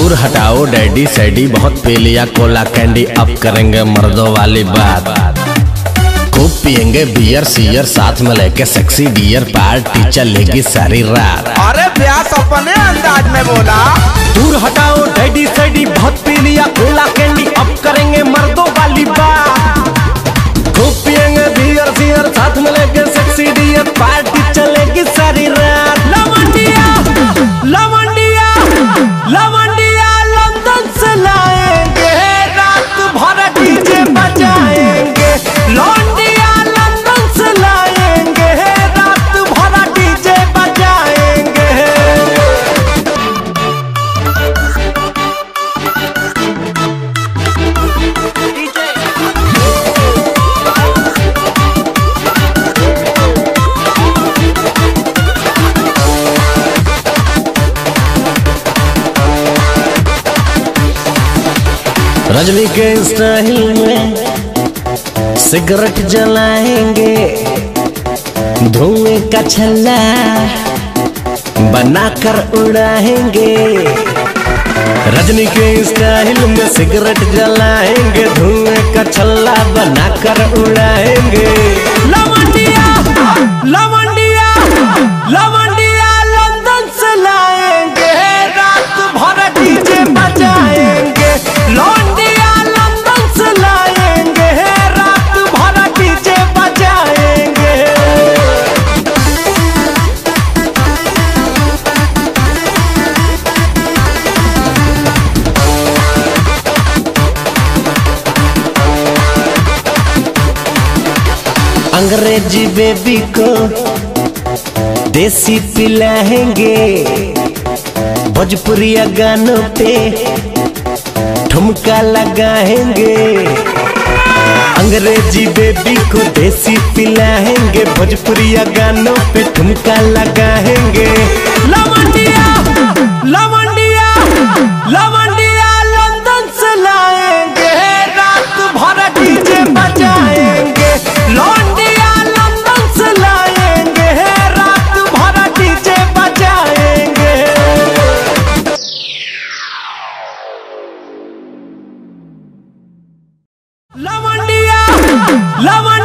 दूर हटाओ डैडी सैडी, बहुत पी लिया कोला कैंडी, अब करेंगे मर्दों वाली बात। खूब पियेंगे बियर सियर, साथ में लेके सेक्सी डियर, पार्टी चलेगी सारी रात। अरे ब्यास अपने अंदाज में बोला। दूर हटाओ डैडी सैडी, बहुत पी लिया कोला कैंडी, अब करेंगे मर्दों वाली बात। खूब पियेंगे बियर सियर, साथ में लेके सेक्सी डियर, पार्टी चलेगी सारी रात। लवंडिया लवंडिया लवंडिया लंदन से लाएंगे, रात भर डीजे बजाएंगे। लौंडिया लंदन से लाएंगे, रात भर डीजे बजाएंगे। रजनी के स्टाइल में सिगरेट जलाएंगे, धुएं का छल्ला बनाकर उड़ाएंगे। रजनी के स्टाइल में सिगरेट जलाएंगे, धुएं का छल्ला बनाकर उड़ाएंगे। लवंडिया लवंडिया लवंडिया लंदन से लाएंगे, रात भर डीजे बजाएंगे। लौंडिया लंदन से लाएंगे, रात भर डीजे बजाएंगे। अंग्रेजी बेबी को देसी पिलाएंगे, भोजपुरिया गानों पे ठुमका लगाएंगे। अंग्रेजी बेबी को देसी पिलाएंगे, भोजपुरिया गानों पे ठुमका लगाएंगे। लवंडिया लवंडिया लवंडिया लंदन से लाएंगे, रात भर डीजे बजाएंगे। लौंडिया लंदन से लाएंगे, रात भर डीजे बजाएंगे। लवंडिया लवंडिया